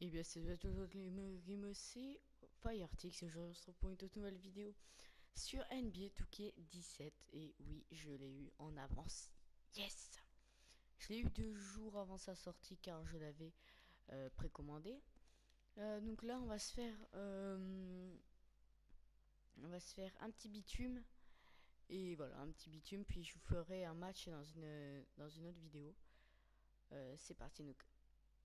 Et bien c'est toujours les Game c'est Firetix et je se retrouve pour une toute nouvelle vidéo sur NBA 2K17. Et oui, je l'ai eu en avance. Yes! Je l'ai eu 2 jours avant sa sortie car je l'avais précommandé. Donc là on va se faire un petit bitume. Et voilà, un petit bitume, puis je vous ferai un match dans une autre vidéo. C'est parti, donc.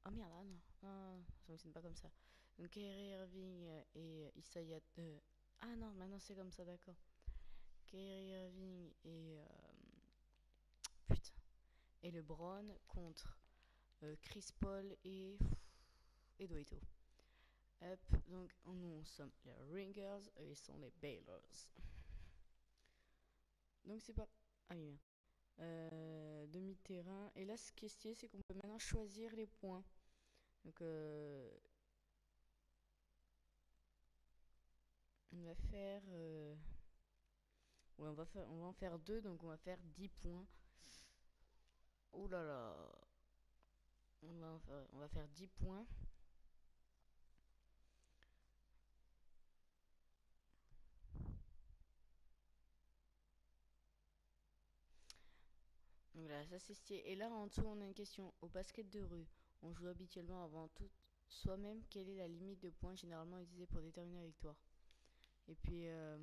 Oh merde, ah non, non, ça fonctionne pas comme ça. Donc Kyrie Irving et Isaiah. Ah non, maintenant c'est comme ça, d'accord. Kyrie Irving putain. Et LeBron contre Chris Paul et Dwaito. Hop, donc nous sommes les Ringers et ils sont les Baylors. Donc c'est pas. Ah oui, merde. Demi-terrain. Et là, ce qui est stylé, c'est qu'on peut maintenant choisir les points. Donc, on va faire. Ouais, on va en faire deux, donc on va faire 10 points. Oh là là. On va faire 10 points. Voilà, ça c'est stylé. Et là, en dessous, on a une question. Au basket de rue, on joue habituellement avant tout soi-même. Quelle est la limite de points généralement utilisée pour déterminer la victoire? Et puis, euh,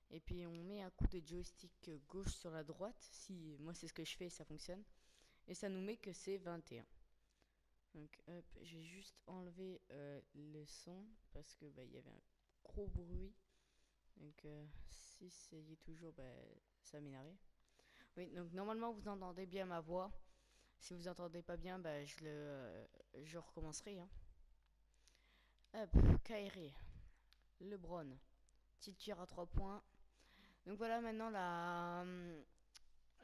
et puis on met un coup de joystick gauche sur la droite. Si moi c'est ce que je fais, ça fonctionne. Et ça nous met que c'est 21. Donc hop, j'ai juste enlevé le son parce que bah, il y avait un gros bruit. Donc si c'est toujours, bah, ça m'énerve. Oui, donc normalement vous entendez bien ma voix. Si vous entendez pas bien, bah, je recommencerai. Hein. Hop, Kyrie, LeBron, petit tir à 3 points. Donc voilà, maintenant la,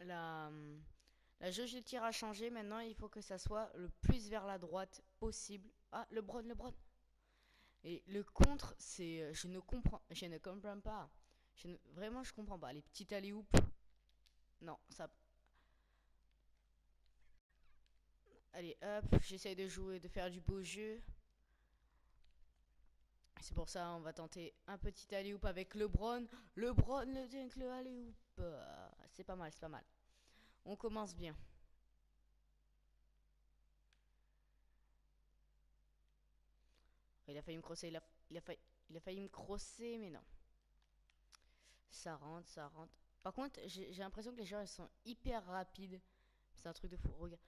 la jauge de tir a changé. Maintenant, il faut que ça soit le plus vers la droite possible. Ah, LeBron. Et le contre, c'est, je ne comprends pas. Vraiment, je comprends pas. Les petites alley non, ça. Allez, hop, j'essaye de jouer, de faire du beau jeu. C'est pour ça, on va tenter un petit alley avec LeBron. LeBron, le dunk, le alley c'est pas mal, c'est pas mal. On commence bien. Il a failli me crosser, il a failli me crosser, mais non. Ça rentre, ça rentre. Par contre, j'ai l'impression que les joueurs ils sont hyper rapides. C'est un truc de fou. Regarde.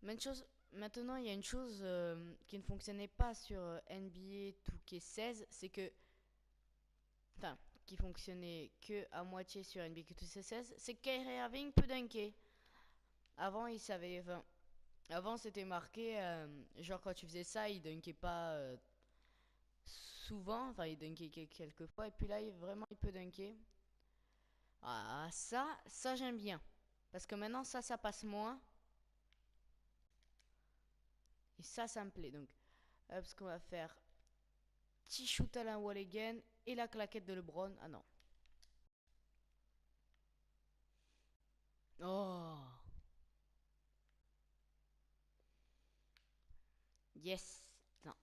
Même chose, maintenant, il y a une chose qui ne fonctionnait pas sur NBA 2K16, c'est que. Enfin, qui fonctionnait que à moitié sur NBA 2K16, c'est que Kyrie Irving peut dunker. Avant, il savait. Enfin, avant, c'était marqué. Genre, quand tu faisais ça, il dunkait pas souvent. Enfin, il dunkait quelques fois. Et puis là, vraiment, il peut dunker. Ah, ça j'aime bien. Parce que maintenant, ça passe moins. Et ça me plaît. Donc, ce qu'on va faire, petit shoot à la wall again et la claquette de LeBron. Ah non. Oh, yes. Non,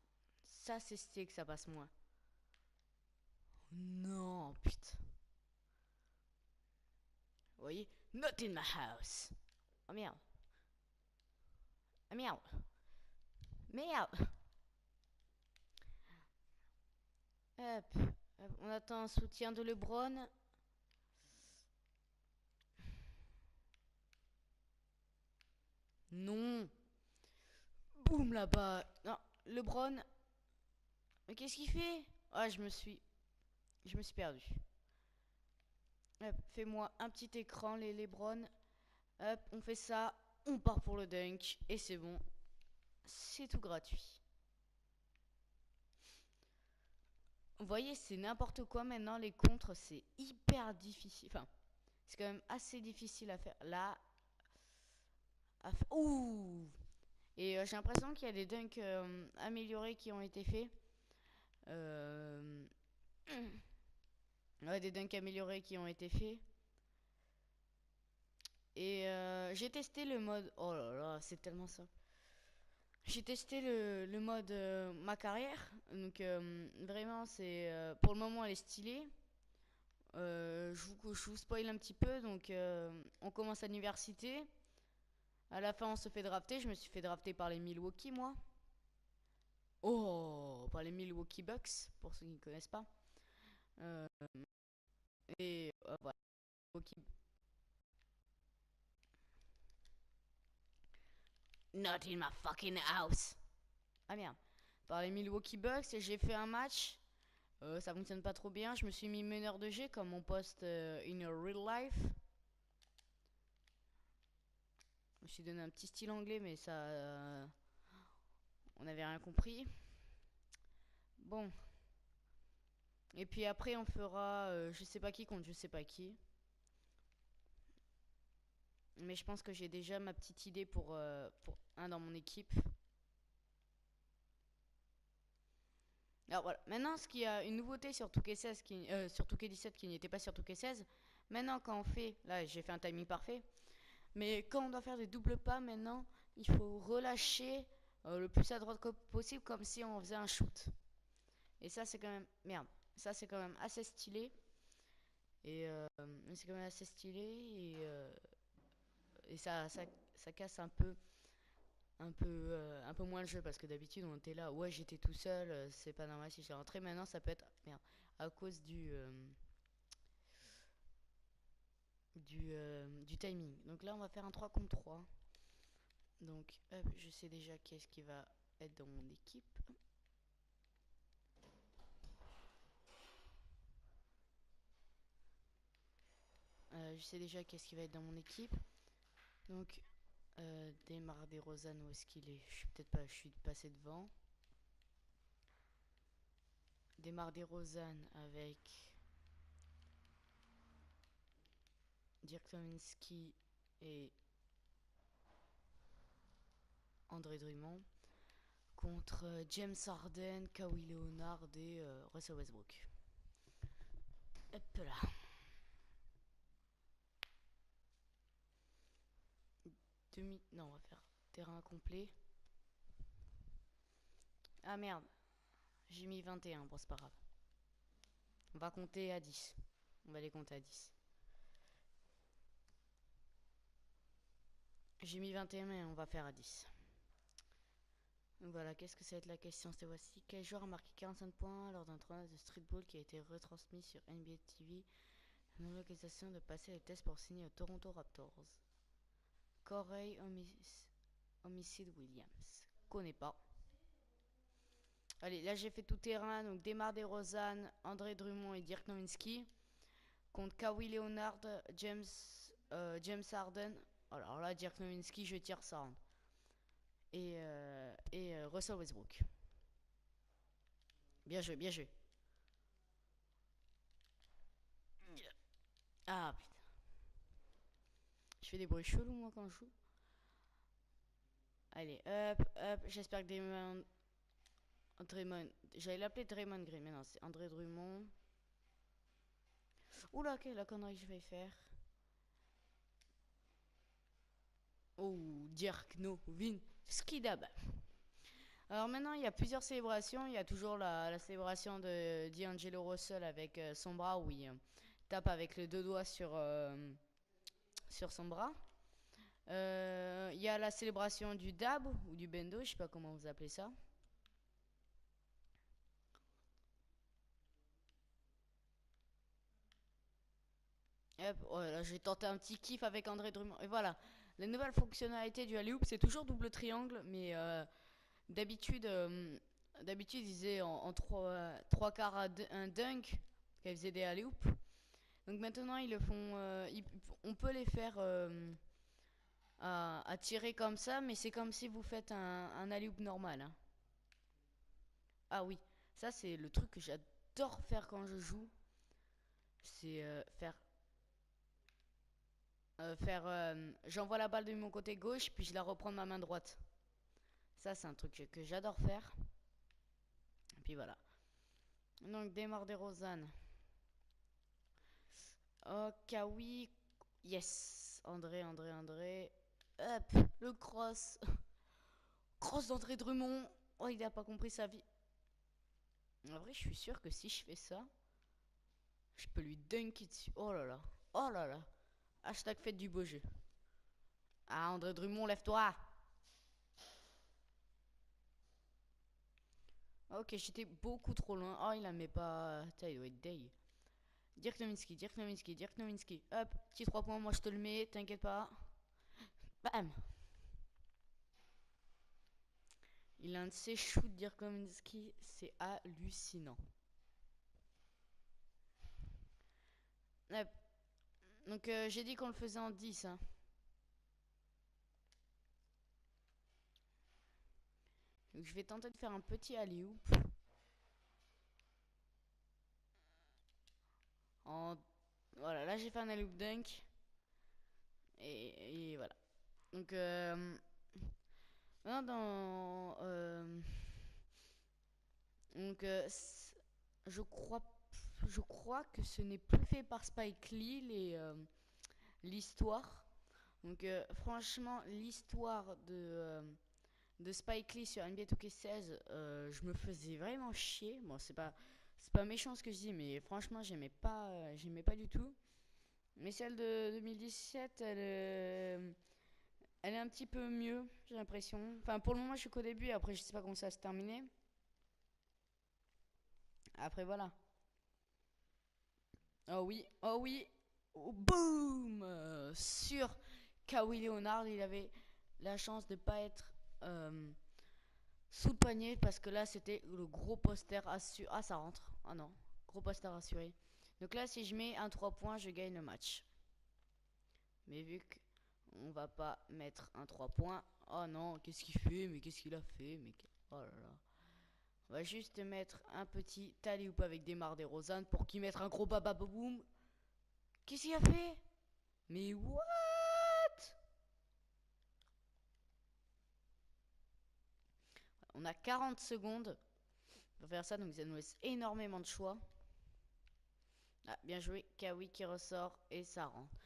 ça c'est stylé que ça passe moins. Non, putain. Vous voyez? Not in my house. Oh merde. Ah merde. Merde. Hop. Hop. On attend un soutien de LeBron. Non. Boum là-bas. Non, LeBron. Mais qu'est-ce qu'il fait? Ah, je me suis perdu. Hop, fais-moi un petit écran, les Lebron. Hop, on fait ça. On part pour le dunk. Et c'est bon. C'est tout gratuit. Vous voyez, c'est n'importe quoi maintenant. Les contres, c'est hyper difficile. Enfin, c'est quand même assez difficile à faire. Là. Ouh! Et j'ai l'impression qu'il y a des dunks améliorés qui ont été faits. Euh... Ouais, des dunks améliorés qui ont été faits. Et j'ai testé le mode. Oh là là, c'est tellement ça. J'ai testé le mode ma carrière. Donc vraiment, c'est pour le moment, elle est stylée. Je vous spoil un petit peu. Donc on commence à l'université. À la fin, on se fait drafter. Je me suis fait drafter par les Milwaukee, moi. Oh, par les Milwaukee Bucks, pour ceux qui ne connaissent pas. Euh, et voilà. Milwaukee- Not in my fucking house. Ah merde. Par les Milwaukee Bucks, et j'ai fait un match. Ça fonctionne pas trop bien. Je me suis mis meneur de jeu comme mon poste in real life. Je me suis donné un petit style anglais, mais ça. On n'avait rien compris. Bon. Et puis après, on fera je sais pas qui contre je sais pas qui. Mais je pense que j'ai déjà ma petite idée pour un dans mon équipe. Alors voilà. Maintenant, ce qui a une nouveauté sur Touquet 16 sur Touquet 17 qui n'était pas sur Touquet 16. Maintenant, quand on fait. Là, j'ai fait un timing parfait. Mais quand on doit faire des doubles pas, maintenant, il faut relâcher le plus à droite possible, comme si on faisait un shoot. Et ça, c'est quand même. Merde. Ça, c'est quand même assez stylé. Et c'est quand même assez stylé. Et ça casse un peu moins le jeu. Parce que d'habitude, on était là. Ouais, j'étais tout seul. C'est pas normal si j'ai rentré. Maintenant, ça peut être. Merde. À cause du timing. Donc là, on va faire un 3 contre 3. Donc, hop, je sais déjà qu'est-ce qui va être dans mon équipe. Je sais déjà qu'est-ce qui va être dans mon équipe. Donc, Demar DeRozan, où est-ce qu'il est? Je suis peut-être pas, je suis passé devant. Demar DeRozan avec Dirk Nowitzki et André Drummond contre James Harden, Kawhi Leonard et Russell Westbrook. Hop là. Non, on va faire terrain complet. Ah merde, j'ai mis 21, bon c'est pas grave. On va compter à 10. On va les compter à 10. J'ai mis 21, mais on va faire à 10. Donc voilà, qu'est-ce que ça va être la question cette fois-ci? Quel joueur a marqué 45 points lors d'un tournoi de streetball qui a été retransmis sur NBA TV? La nouvelle localisation de passer les tests pour signer aux Toronto Raptors. Corey Homicide Williams. Connais pas. Allez, là j'ai fait tout terrain. Donc Demar DeRozan, André Drummond et Dirk Nowitzki. Contre Kawhi Leonard, James Harden. Alors là, Dirk Nowitzki, je tire ça. Et Russell Westbrook. Bien joué, bien joué. Ah putain. Je fais des bruits chelous moi quand je joue. Allez, hop, hop. J'espère que Draymond. J'allais l'appeler Draymond Green, mais non, c'est André Drummond. Oula, quelle la connerie que je vais faire. Oh, Dirk Novin. Skidab. Alors maintenant, il y a plusieurs célébrations. Il y a toujours la célébration de D'Angelo Russell avec son bras où il tape avec les deux doigts sur son bras. Il y a la célébration du dab ou du bendo, je sais pas comment vous appelez ça. Hop, voilà, j'ai tenté un petit kiff avec André Drummond. Et voilà, les nouvelles fonctionnalités du alley-oop, c'est toujours double triangle, mais d'habitude, d'habitude, ils faisaient en trois quarts un dunk, quand ils faisaient des alley-oop. Donc maintenant, ils le font, on peut les faire à tirer comme ça, mais c'est comme si vous faites un alley-oop normal, hein. Ah oui, ça c'est le truc que j'adore faire quand je joue. C'est j'envoie la balle de mon côté gauche, puis je la reprends de ma main droite. Ça, c'est un truc que j'adore faire. Et puis voilà. Donc, Demar DeRozan. Oh, Kawi. Yes. André. Hop, le cross. Crosse d'André Drummond. Oh, il a pas compris sa vie. En vrai, je suis sûr que si je fais ça, je peux lui dunker dessus. Oh là là. Oh là là. Hashtag fête du beau jeu. Ah, André Drummond, lève-toi. Ok, j'étais beaucoup trop loin. Oh, il la met pas. Putain, il doit être day. Dirk Nowitzki, Dirk Nowitzki, Dirk Nowitzki. Hop, petit 3 points, moi je te le mets, t'inquiète pas. Bam. Il a un de ses shoots, Dirk Nowitzki, c'est hallucinant. Hop. Donc j'ai dit qu'on le faisait en 10. Hein. Donc je vais tenter de faire un petit alley-oop. En... Voilà, là j'ai fait un alley-oop dunk. Et voilà. Donc dans... donc je crois je crois que ce n'est plus fait par Spike Lee l'histoire. Donc franchement l'histoire de Spike Lee sur NBA 2K16, je me faisais vraiment chier. Bon c'est pas méchant ce que je dis, mais franchement j'aimais pas du tout. Mais celle de 2017, elle est un petit peu mieux, j'ai l'impression. Enfin pour le moment je suis qu'au début, après je sais pas comment ça va se terminer. Après voilà. Oh oui, oh oui, oh, boum sur Kawhi Leonard, il avait la chance de pas être sous le panier parce que là c'était le gros poster assuré. Ah ça rentre, ah non, gros poster assuré. Donc là si je mets un 3 points je gagne le match. Mais vu qu'on va pas mettre un 3 points, oh non, qu'est-ce qu'il fait, mais qu'est-ce qu'il a fait, mais oh là là. On va juste mettre un petit tally ou avec des Mar des Rosanne pour qu'il mette un gros bababoum. Qu'est-ce qu'il a fait? Mais what? On a 40 secondes pour faire ça, donc ça nous laisse énormément de choix. Ah, bien joué, Kawi qui ressort et ça rentre.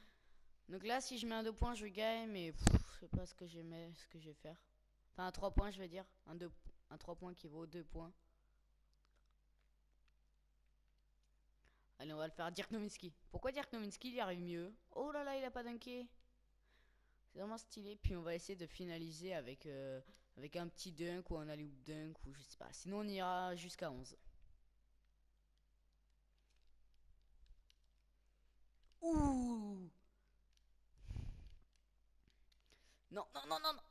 Donc là, si je mets un 2 points, je gagne, mais je sais pas ce que ce que je vais faire. Enfin, un 3 points, je vais dire. Un 3 points qui vaut 2 points. Allez, on va le faire. Dirk Nowitzki. Pourquoi Dirk Nowitzki il y arrive mieux? Oh là là, il a pas dunké. C'est vraiment stylé. Puis on va essayer de finaliser avec un petit dunk ou un alley dunk ou je sais pas. Sinon, on ira jusqu'à 11. Ouh! Non, non, non, non, non.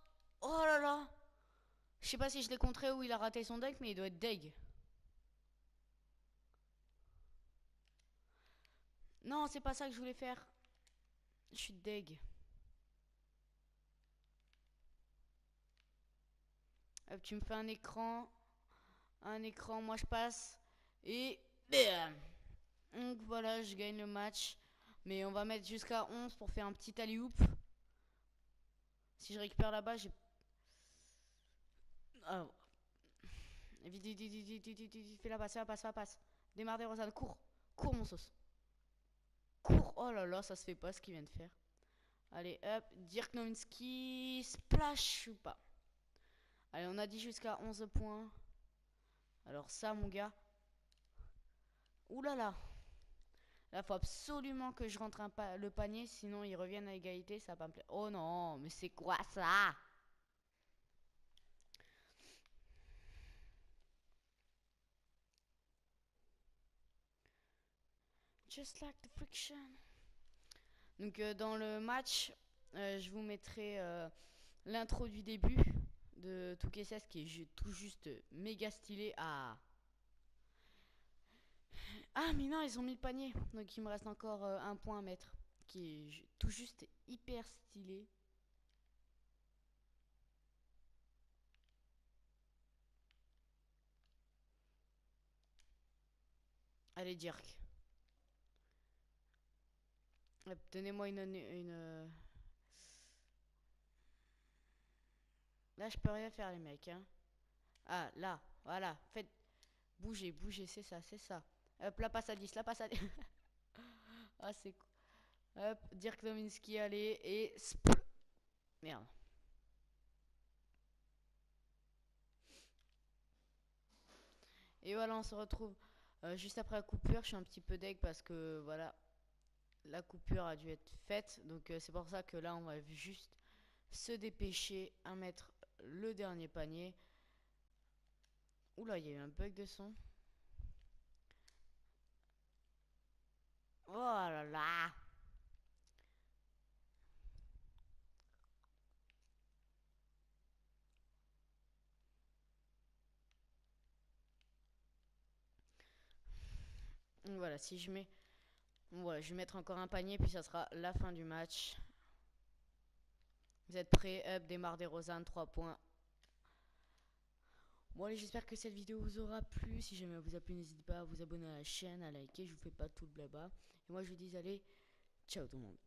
Oh là là. Je sais pas si je l'ai contré ou il a raté son dunk, mais il doit être deg. Non, c'est pas ça que je voulais faire. Je suis deg. Hop, tu me fais un écran. Un écran, moi je passe. Et bam. Donc voilà, je gagne le match. Mais on va mettre jusqu'à 11 pour faire un petit alley-oop. Si je récupère la balle, j'ai... Ah, vite, vite, vite, vite, vite, vite, vite, fais la passe, fais la passe, fais la passe. Démarre des Rosanne, cours. Cours mon sauce. Cours. Oh là là, ça se fait pas ce qu'il vient de faire. Allez, hop, Dirk Nowitzki, splash ou pas. Allez, on a dit jusqu'à 11 points. Alors ça, mon gars. Ouh là là. Là, faut absolument que je rentre le panier, sinon ils reviennent à égalité, ça va pas me plaire. Oh non, mais c'est quoi ça? Just like the friction. Donc dans le match, je vous mettrai l'intro du début de 2K16 qui est tout juste méga stylé. Ah mais non, ils ont mis le panier. Donc il me reste encore un point à mettre. Qui est tout juste hyper stylé. Allez, Dirk. Donnez-moi Là, je peux rien faire, les mecs. Hein. Ah, là, voilà. Faites bouger, bouger, c'est ça, c'est ça. Hop, la passe à 10, la passe à 10. Ah, c'est cool. Hop, Dirk Nowitzki, allez, et... Merde. Et voilà, on se retrouve juste après la coupure. Je suis un petit peu deg parce que voilà, la coupure a dû être faite. Donc c'est pour ça que là, on va juste se dépêcher à mettre le dernier panier. Oula, il y a eu un bug de son. Oh là là. Donc voilà, si je mets... Voilà, je vais mettre encore un panier, puis ça sera la fin du match. Vous êtes prêts? Up, démarre des Rosanne, 3 points. Bon allez, j'espère que cette vidéo vous aura plu. Si jamais elle vous a plu, n'hésitez pas à vous abonner à la chaîne, à liker, je vous fais pas tout le blabla. Et moi je vous dis allez, ciao tout le monde.